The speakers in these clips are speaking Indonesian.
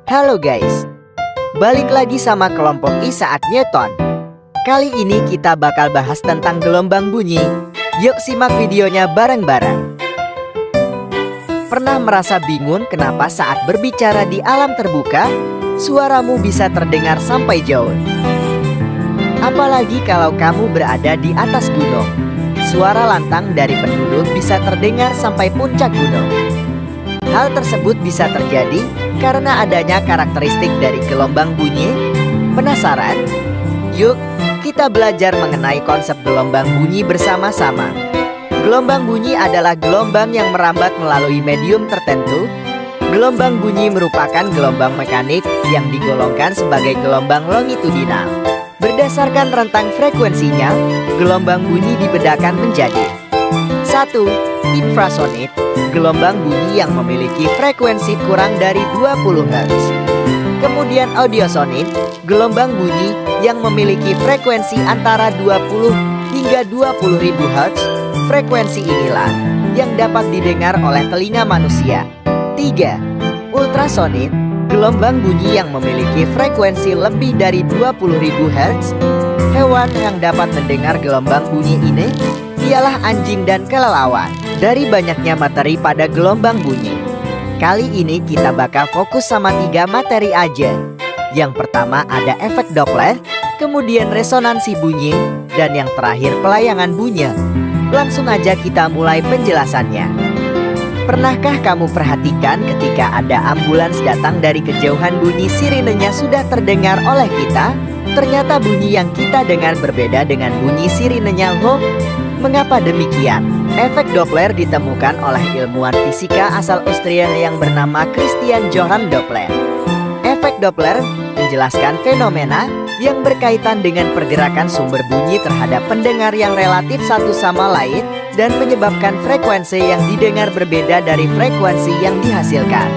Halo guys, balik lagi sama kelompok Isaac Newton. Kali ini kita bakal bahas tentang gelombang bunyi. Yuk simak videonya bareng-bareng. Pernah merasa bingung kenapa saat berbicara di alam terbuka, suaramu bisa terdengar sampai jauh? Apalagi kalau kamu berada di atas gunung, suara lantang dari penduduk bisa terdengar sampai puncak gunung. Hal tersebut bisa terjadi karena adanya karakteristik dari gelombang bunyi. Penasaran? Yuk, kita belajar mengenai konsep gelombang bunyi bersama-sama. Gelombang bunyi adalah gelombang yang merambat melalui medium tertentu. Gelombang bunyi merupakan gelombang mekanik yang digolongkan sebagai gelombang longitudinal. Berdasarkan rentang frekuensinya, gelombang bunyi dibedakan menjadi 1. Infrasonik, gelombang bunyi yang memiliki frekuensi kurang dari 20 Hz. Kemudian audiosonik, gelombang bunyi yang memiliki frekuensi antara 20 hingga 20.000 Hz. Frekuensi inilah yang dapat didengar oleh telinga manusia. 3. Ultrasonik, gelombang bunyi yang memiliki frekuensi lebih dari 20.000 Hz. Hewan yang dapat mendengar gelombang bunyi ini ialah anjing dan kelelawar. Dari banyaknya materi pada gelombang bunyi, kali ini kita bakal fokus sama 3 materi aja. Yang pertama ada efek Doppler, kemudian resonansi bunyi, dan yang terakhir pelayangan bunyi. Langsung aja kita mulai penjelasannya. Pernahkah kamu perhatikan ketika ada ambulans datang dari kejauhan bunyi sirenenya sudah terdengar oleh kita? Ternyata bunyi yang kita dengar berbeda dengan bunyi sirenenya loh. Mengapa demikian? Efek Doppler ditemukan oleh ilmuwan fisika asal Austria yang bernama Christian Johann Doppler. Efek Doppler menjelaskan fenomena yang berkaitan dengan pergerakan sumber bunyi terhadap pendengar yang relatif satu sama lain dan menyebabkan frekuensi yang didengar berbeda dari frekuensi yang dihasilkan.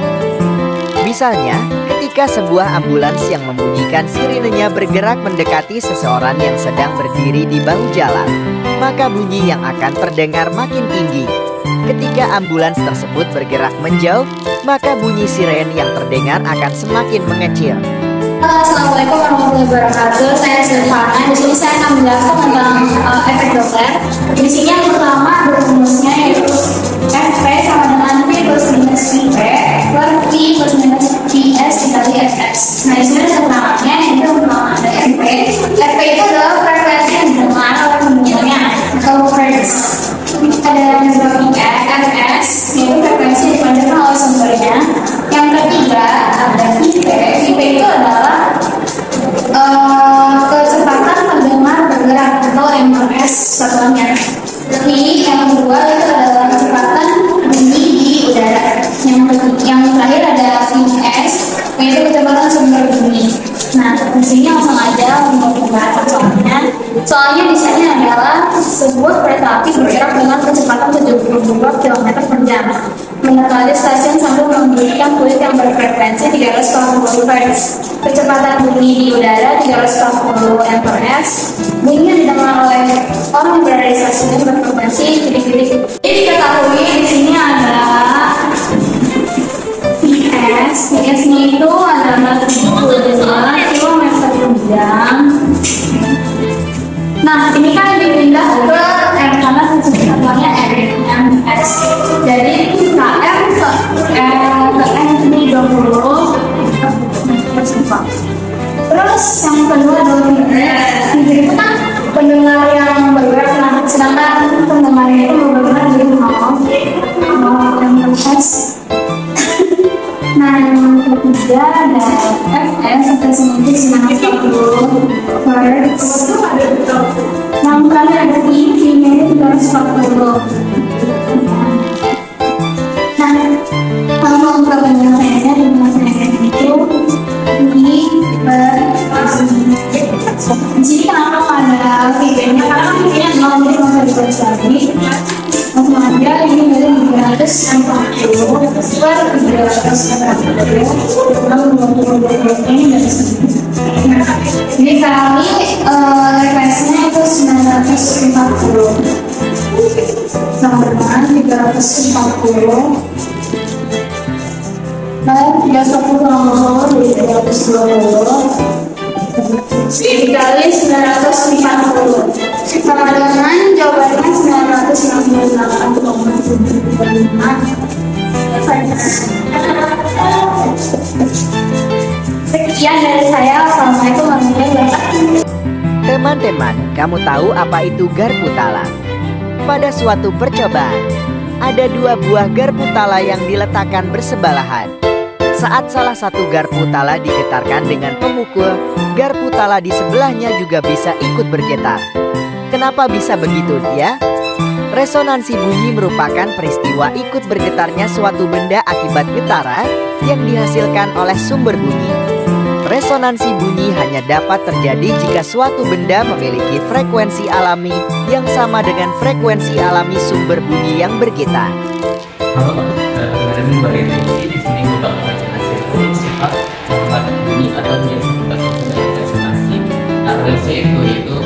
Misalnya, ketika sebuah ambulans yang membunyikan sirenenya bergerak mendekati seseorang yang sedang berdiri di bahu jalan, maka bunyi yang akan terdengar makin tinggi. Ketika ambulans tersebut bergerak menjauh, maka bunyi siren yang terdengar akan semakin mengecil. Assalamualaikum warahmatullahi wabarakatuh. Saya Silvana. Di sini saya akan menjelaskan tentang efek Doppler. Di sini yang pertama rumusnya yaitu Fp sama dengan V plus minus Vp per V plus minus Vs dikali Fs. Nah, di sini ada keterangannya, itu pertama ada Fp. Fp itu adalah frekuensi yang didengar oleh pendengarnya atau hertz. Ada yang disebut Fs, yaitu frekuensi yang dipancarkan oleh sumbernya. Yang ketiga ada Vp. Vp itu adalah kecepatan pendengar bergerak atau ms satuannya. Tapi yang kedua itu adalah kecepatan bunyi di udara. Yang terakhir ada Vs, yaitu kecepatan sumber bunyi. Nah, di sini langsung aja untuk membahas soalnya. Soalnya di sini adalah sebuah kereta api bergerak dengan kecepatan 72 km per jam mendekati stasiun sambil membunyikan kulit yang berfrekuensi 340 Hz. Kecepatan bunyi di udara 340 mph. Bunyi yang didengar oleh orang yang berada di stasiun berfrekuensi titik-titik. Jadi diketahui di sini ada Vs. Vs-nya itu adalah 72 km per jam. Nah, ini kan dipindah ke R karena satuannya ms. Jadi km ke M ini 20. Terus yang kedua adalah Vp itu kan pendengar yang bergerak, nah sedangkan pendengar itu bergerak di 0 ms. Nah, yang ketiga ada Fs frekuensi 940 Hz. Yang terakhir ada V-nya itu 340. Nah, kalau untuk penyelesaiannya di penyelesaian itu ini di sini kenapa ada V-nya? Karena V-nya adalah jadi nggak bisa ditulis lagi. Langsung aja ini dari 340 per 340 ini dari sini. Jadi kali referensinya itu 940 sama dengan 340 dikali 940 sama dengan jawabannya 998,5. Sekian dari saya. Assalamualaikum warahmatullahi wabarakatuh. Teman-teman, kamu tahu apa itu garpu tala? Pada suatu percobaan, ada dua buah garpu tala yang diletakkan bersebelahan. Saat salah satu garpu tala digetarkan dengan pemukul, garpu tala di sebelahnya juga bisa ikut bergetar. Kenapa bisa begitu ya? Resonansi bunyi merupakan peristiwa ikut bergetarnya suatu benda akibat getaran yang dihasilkan oleh sumber bunyi. Resonansi bunyi hanya dapat terjadi jika suatu benda memiliki frekuensi alami yang sama dengan frekuensi alami sumber bunyi yang bergetar. Halo, dengan Mbak Rizky di sini kita akan menjelaskan sifat membuat bunyi atau yang kita sebut dengan resonansi. Nah, resonansi itu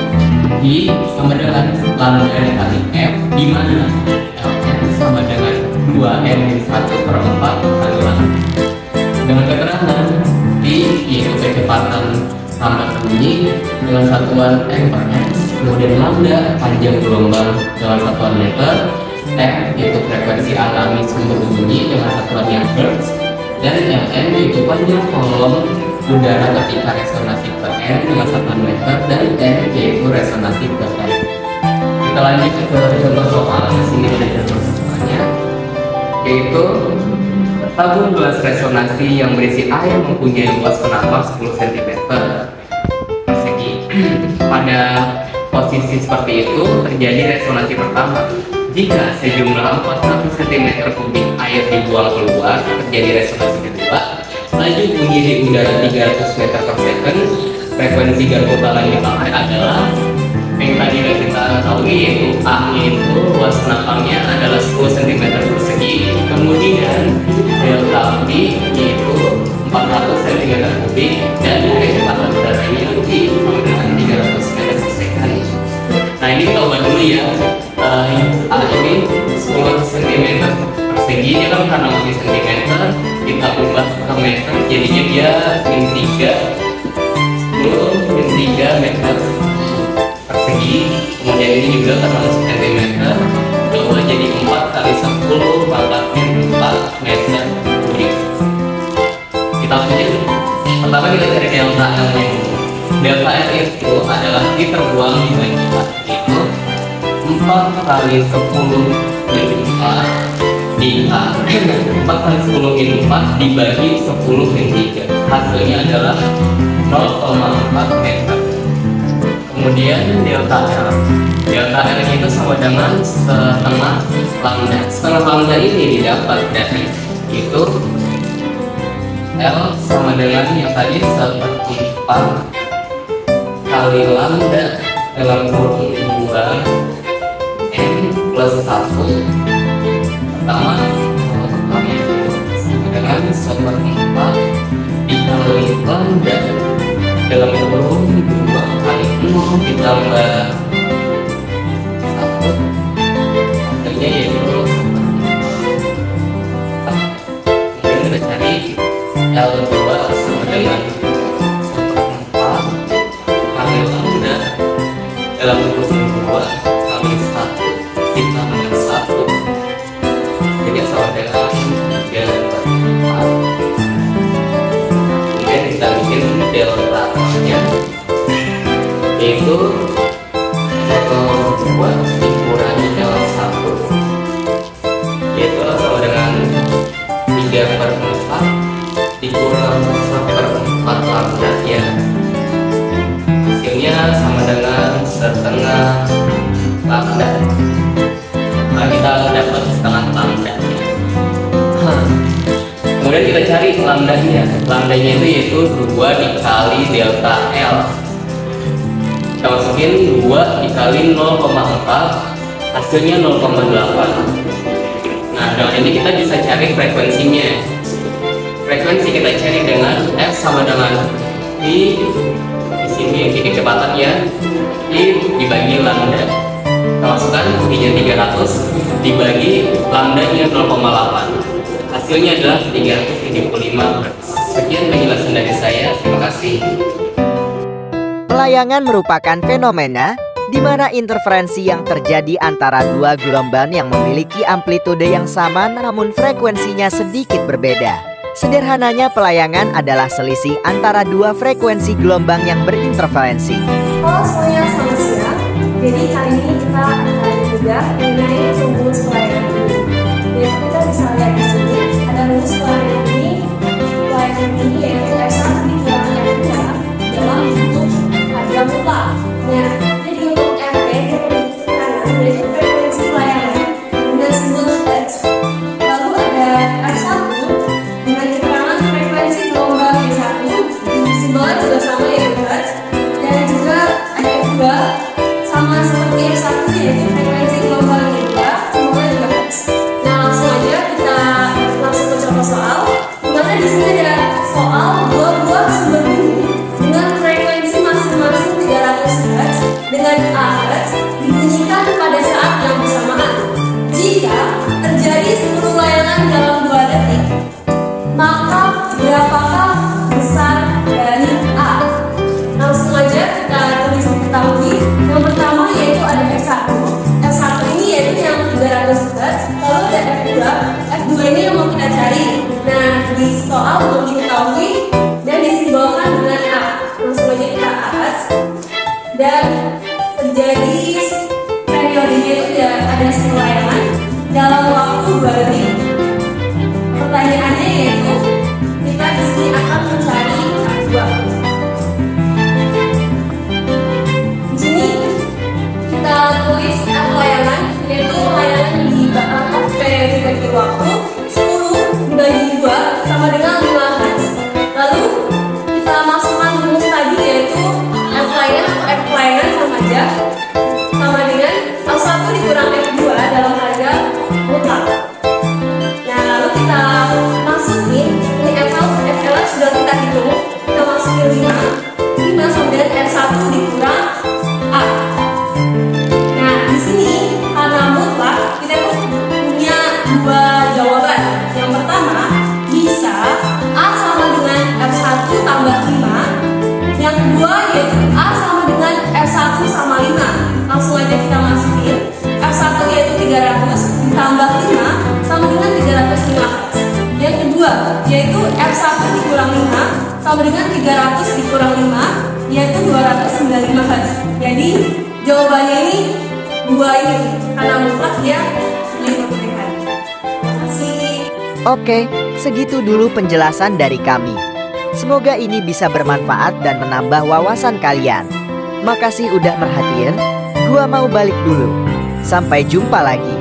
I sama dengan lambda dikali F, di mana F sama dengan 2N min 1/4 kali lambda. Dengan keterangan I yaitu kecepatan sambat bunyi dengan satuan M/S, kemudian lambda panjang gelombang dengan satuan meter, M yaitu frekuensi alami sumber bunyi dengan satuan yang hertz, dan Ln yaitu panjang kolom udara ketika resonansi per N dengan satuan meter, dan N yaitu resonansi per N. Kita lanjut ke contoh soal. Di sini ada contoh soalnya, yaitu tabung gelas resonansi yang berisi air mempunyai luas penambang 10 cm persegi. Pada posisi seperti itu terjadi resonansi pertama. Jika sejumlah 41 cm kubik air dibuang keluar, terjadi resonansi kedua. Laju bunyi di udara 300 meter per second. Frekuensi garpu tala yang dipakai adalah yang tadi kita ketahui, yaitu A itu luas penambangnya adalah 10 cm persegi. Kemudian delta B yaitu 400 cm kubik, dan kecepatan udaranya di sama dengan 300 meter per second. Nah, ini kita ubah dulu ya. A ini 10 cm persegi, dia kan karena lebih cm, kita ubah ke meter, jadinya dia min 3 meter persegi. Kemudian ini juga karena masih cm, coba jadi 4 kali 10 pangkat min 4 meter kubik. Kita lanjut. Pertama kita cari delta L nya. Delta L itu adalah I terbuang dibagi 4, itu 4 kali 10 min 4 di A 4 kali 10 min 4 dibagi 10 min 3, hasilnya adalah 0,4 meter. Kemudian delta L itu sama dengan setengah lambda. Setengah lambda ini didapat dari itu L sama dengan yang tadi 1/4 kali lambda dalam kurung 2 N plus 1. Pertama itu sama dengan 1/4 dikali lambda dalam kurung 2 kali 0 ditambah 1, hasilnya yaitu 1/4. Kemudian kita cari L2 sama dengan 1/4 kali lambda dalam kurung 2 kali 1 ditambah 1, jadi sama dengan 3/4. Kemudian kita bikin delta nya, yaitu 1/2 dikurangi L1, yaitu sama dengan 3/4 dikurang 1/4 lambda ya. Hasilnya sama dengan setengah lambda. Nah, kita dapat setengah lambda. Kemudian kita cari lambdanya. Lambdanya itu yaitu 2 dikali delta L. Kita masukin 2 dikali 0,4, hasilnya 0,8. Nah, dengan ini kita bisa cari frekuensinya. Frekuensi kita cari dengan F sama dengan I, di sini kecepatannya I dibagi lambda. Kita masukkan I-nya 300 dibagi lambdanya 0,8. hasilnya adalah 375 Hz. Sekian penjelasan dari saya, terima kasih. Pelayangan merupakan fenomena di mana interferensi yang terjadi antara dua gelombang yang memiliki amplitude yang sama namun frekuensinya sedikit berbeda. Sederhananya, pelayangan adalah selisih antara dua frekuensi gelombang yang berinterferensi. Halo semuanya, selamat siang. Jadi kali ini kita akan bedah mengenai rumus pelayanan ini. Jadi kita bisa lihat di sini ada rumus pelayanan ini. Pelayanan ini yaitu F1 dikurang F2 dalam bentuk hadiah mutlak. Nah, jadi untuk Fp dia memiliki tekanan yaitu frekuensi pelayanan dengan simbol Hertz. Lalu ada F1 dengan keterangan frekuensi gelombang Y1, simbolnya juga sama yaitu Hertz. Dan juga ada F2 sama seperti F1 yaitu frekuensi gelombang Y2, simbolnya juga Hertz. Nah, langsung aja kita langsung ke contoh soal. Dimana di sini ada soal dua buah sumber bunyi dengan frekuensi masing-masing 300 Hz dengan A Hz dibunyikan pada saat yang bersamaan. Jika terjadi 10 layangan dalam 2 detik, maka berapakah besar dari A? Langsung aja kita tulis diketahui. Yang pertama yaitu ada F1. F1 ini yaitu yang 300 Hz. Lalu ada F2. F2 ini yang mau kita cari. Nah, di soal mau diketahui dan disimbolkan dengan A. Langsung aja kita A Hz. Dan terjadi periodenya itu ada 10 layangan dalam waktu 2 detik. Pertanyaannya yaitu kita di sini akan mencari F2. Di sini kita tulis F layangan yaitu layangan di F periode waktu 10 dibagi 2 sama dengan 5 Hz. Lalu kita masukkan rumus tadi yaitu F layangan atau F layangan sama aja sama dengan F1 dikurang F2 dalam harga mutlak. Nah, lalu kita masukin ini FL sudah kita hitung, kita masukin 5 sama dengan R1 dikurang A. Nah, di sini karena mutlak kita tuh punya dua jawaban. Yang pertama bisa A sama dengan R1 tambah 5. Yang kedua yaitu A sama dengan R1 sama 5. Langsung aja kita masukin R1 yaitu 300 ditambah 5 sama dengan 305 Hz. Yang kedua yaitu R1 dikurang 5 sama dengan 300 dikurang 5 yaitu 295 Hz. Jadi jawabannya ini dua ini karena mutlak dia lebih pilihan. Terima kasih. Oke, segitu dulu penjelasan dari kami. Semoga ini bisa bermanfaat dan menambah wawasan kalian. Makasih udah merhatiin. Gua mau balik dulu. Sampai jumpa lagi.